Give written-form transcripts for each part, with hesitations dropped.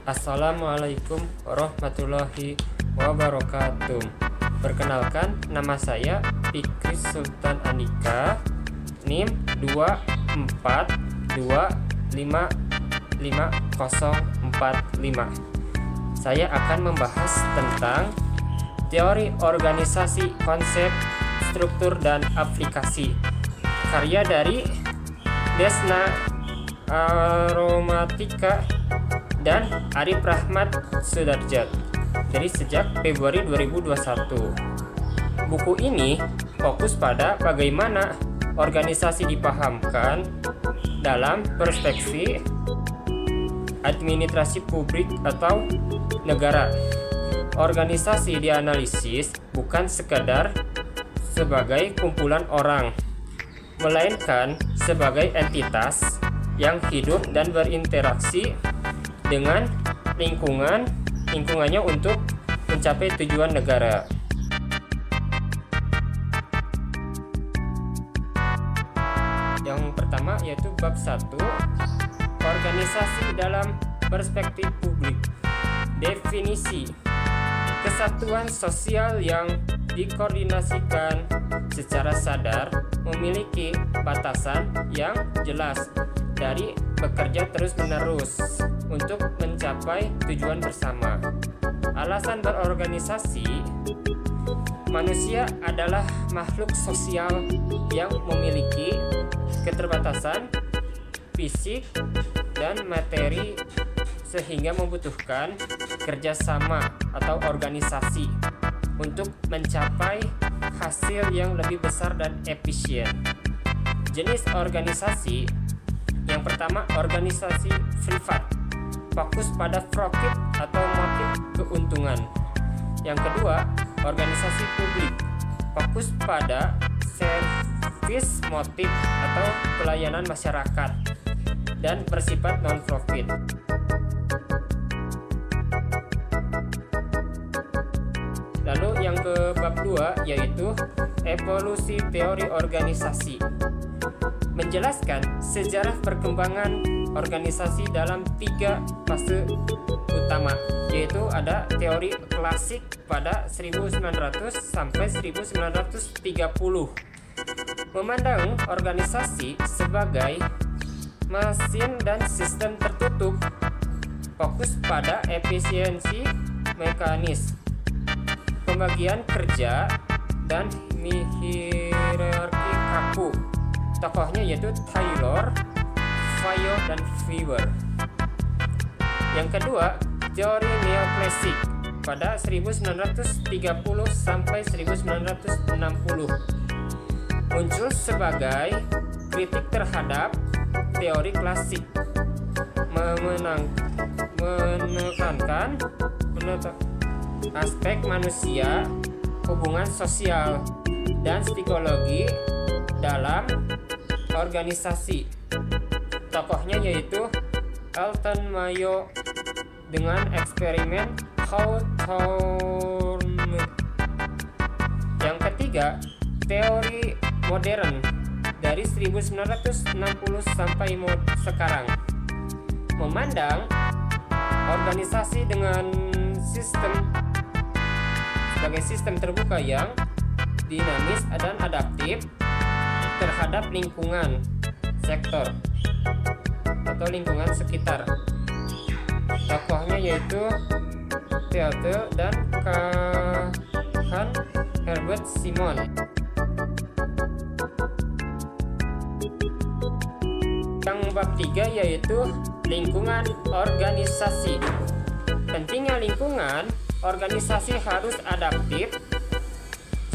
Assalamualaikum warahmatullahi wabarakatuh. Perkenalkan, nama saya Fikri Sultan Andika, NIM 242555045. Saya akan membahas tentang teori organisasi, konsep, struktur, dan aplikasi. Karya dari Desna Aromatika dan Arif Rahmat Sudarjat dari sejak Februari 2021. Buku ini fokus pada bagaimana organisasi dipahamkan dalam perspektif administrasi publik atau negara. Organisasi dianalisis bukan sekadar sebagai kumpulan orang, melainkan sebagai entitas yang hidup dan berinteraksi dengan lingkungannya untuk mencapai tujuan negara. Yang pertama yaitu bab 1, organisasi dalam perspektif publik. Definisi: kesatuan sosial yang dikoordinasikan secara sadar memiliki batasan yang jelas dari bekerja terus-menerus untuk mencapai tujuan bersama. Alasan berorganisasi: manusia adalah makhluk sosial yang memiliki keterbatasan fisik dan materi sehingga membutuhkan kerjasama atau organisasi untuk mencapai hasil yang lebih besar dan efisien. Jenis organisasi: yang pertama, organisasi privat, fokus pada profit atau motif keuntungan. Yang kedua, organisasi publik, fokus pada service motif atau pelayanan masyarakat dan bersifat non-profit. Lalu yang ke bab 2 yaitu evolusi teori organisasi, menjelaskan sejarah perkembangan organisasi dalam 3 fase utama, yaitu ada teori klasik pada 1900 sampai 1930, memandang organisasi sebagai mesin dan sistem tertutup, fokus pada efisiensi mekanis, pembagian kerja, dan hierarki kaku. Tokohnya yaitu Taylor, Fayo, dan Weber. Yang kedua, teori neoklasik pada 1930 sampai 1960, muncul sebagai kritik terhadap teori klasik, menekankan aspek manusia, hubungan sosial, dan psikologi dalam organisasi. Tokohnya yaitu Elton Mayo dengan eksperimen Hawthorne. Yang ketiga, teori modern dari 1960 sampai sekarang, memandang organisasi dengan sistem sebagai sistem terbuka yang dinamis dan adaptif terhadap lingkungan sektor atau lingkungan sekitar. Tokohnya yaitu Theodore dan Herbert Simon. Yang bab 3 yaitu lingkungan organisasi. Pentingnya lingkungan organisasi harus adaptif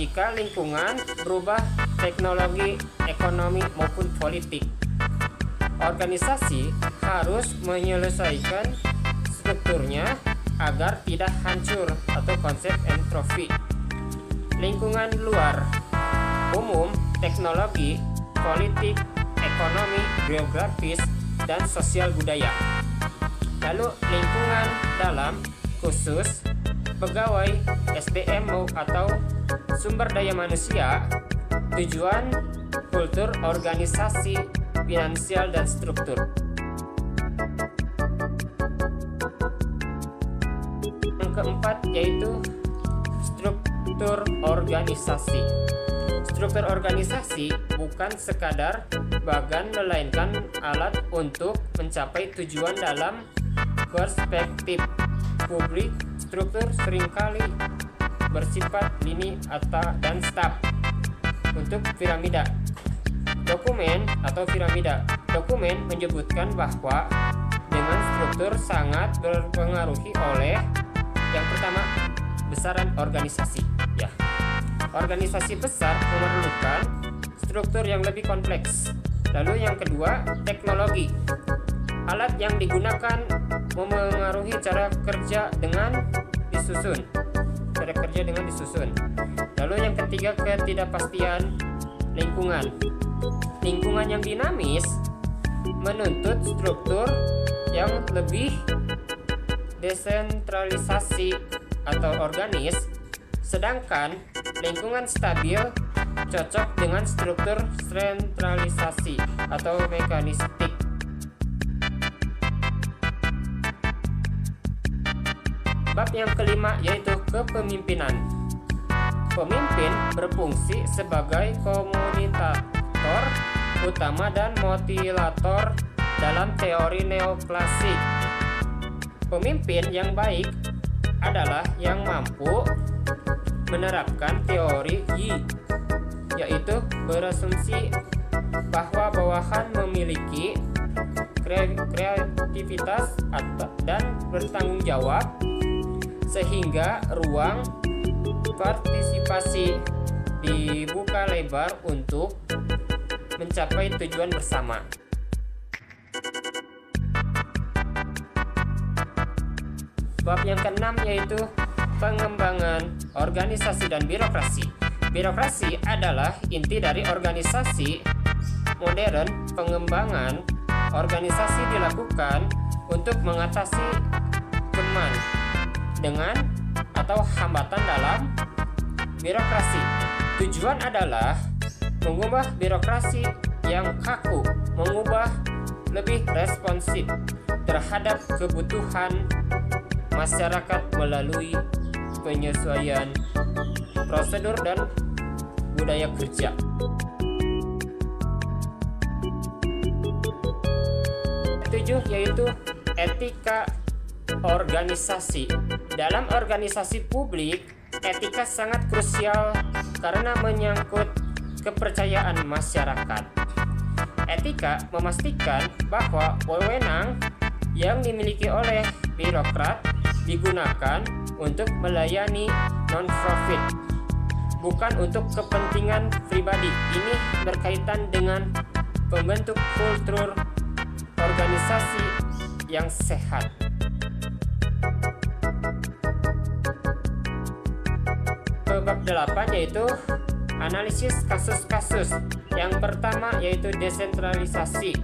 jika lingkungan berubah, teknologi, ekonomi, maupun politik. Organisasi harus menyelesaikan strukturnya agar tidak hancur atau konsep entropi. Lingkungan luar umum, teknologi, politik, ekonomi, geografis, dan sosial budaya. Lalu lingkungan dalam, khusus pegawai, SDM atau sumber daya manusia, tujuan, kultur organisasi, finansial, dan struktur. keempat yaitu struktur organisasi. Struktur organisasi bukan sekadar bagan melainkan alat untuk mencapai tujuan dalam perspektif publik. Struktur seringkali bersifat lini dan staf. Untuk piramida dokumen atau piramida dokumen menyebutkan bahwa dengan struktur sangat berpengaruhi oleh yang pertama besaran organisasi. Ya, organisasi besar memerlukan struktur yang lebih kompleks. Lalu yang kedua teknologi. Alat yang digunakan memengaruhi cara kerja dengan disusun. Lalu yang ketiga ketidakpastian lingkungan. Lingkungan yang dinamis menuntut struktur yang lebih desentralisasi atau organis, sedangkan lingkungan stabil cocok dengan struktur sentralisasi atau mekanistik. Bab yang kelima yaitu kepemimpinan. Pemimpin berfungsi sebagai komunikator utama dan motivator dalam teori neoklasik. Pemimpin yang baik adalah yang mampu menerapkan teori Yi, yaitu berasumsi bahwa bawahan memiliki kreativitas dan bertanggung jawab, sehingga ruang partisipasi dibuka lebar untuk mencapai tujuan bersama. Bab yang keenam yaitu pengembangan organisasi dan birokrasi. Birokrasi adalah inti dari organisasi modern. Pengembangan organisasi dilakukan untuk mengatasi keman dengan atau hambatan dalam birokrasi. Tujuan adalah mengubah birokrasi yang kaku, mengubah lebih responsif terhadap kebutuhan masyarakat melalui penyesuaian prosedur dan budaya kerja. Ketujuh yaitu etika organisasi. Dalam organisasi publik, etika sangat krusial karena menyangkut kepercayaan masyarakat. Etika memastikan bahwa wewenang yang dimiliki oleh birokrat digunakan untuk melayani non-profit, bukan untuk kepentingan pribadi. Ini berkaitan dengan pembentuk kultur organisasi yang sehat. Bab 8 yaitu analisis kasus-kasus. Yang pertama yaitu desentralisasi,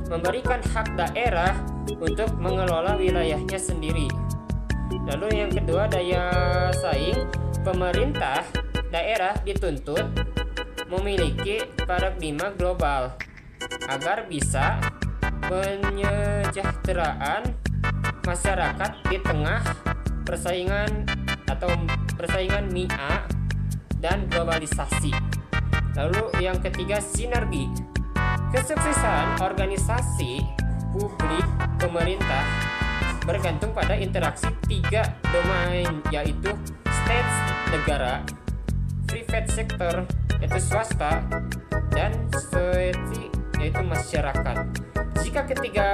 memberikan hak daerah untuk mengelola wilayahnya sendiri. Lalu yang kedua daya saing. Pemerintah daerah dituntut memiliki paradigma global agar bisa penyejahteraan masyarakat di tengah persaingan MIA dan globalisasi. Lalu yang ketiga sinergi. Kesuksesan organisasi publik pemerintah bergantung pada interaksi tiga domain, yaitu state negara, private sector yaitu swasta, dan society yaitu masyarakat. Jika ketiga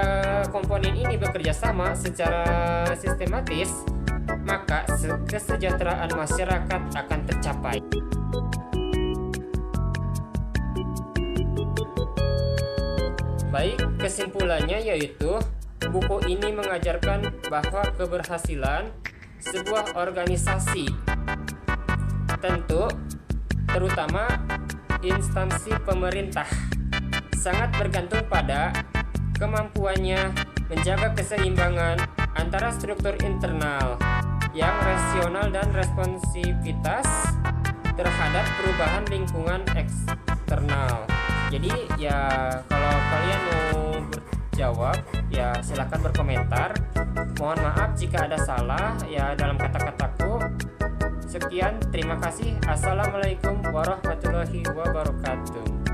komponen ini bekerja sama secara sistematis, maka kesejahteraan masyarakat akan tercapai. Baik, kesimpulannya yaitu buku ini mengajarkan bahwa keberhasilan sebuah organisasi terutama instansi pemerintah sangat bergantung pada kemampuannya menjaga keseimbangan antara struktur internal yang rasional dan responsivitas terhadap perubahan lingkungan eksternal. Jadi ya kalau kalian mau berjawab ya silakan berkomentar. Mohon maaf jika ada salah ya dalam kata-kataku. Sekian, terima kasih. Assalamualaikum warahmatullahi wabarakatuh.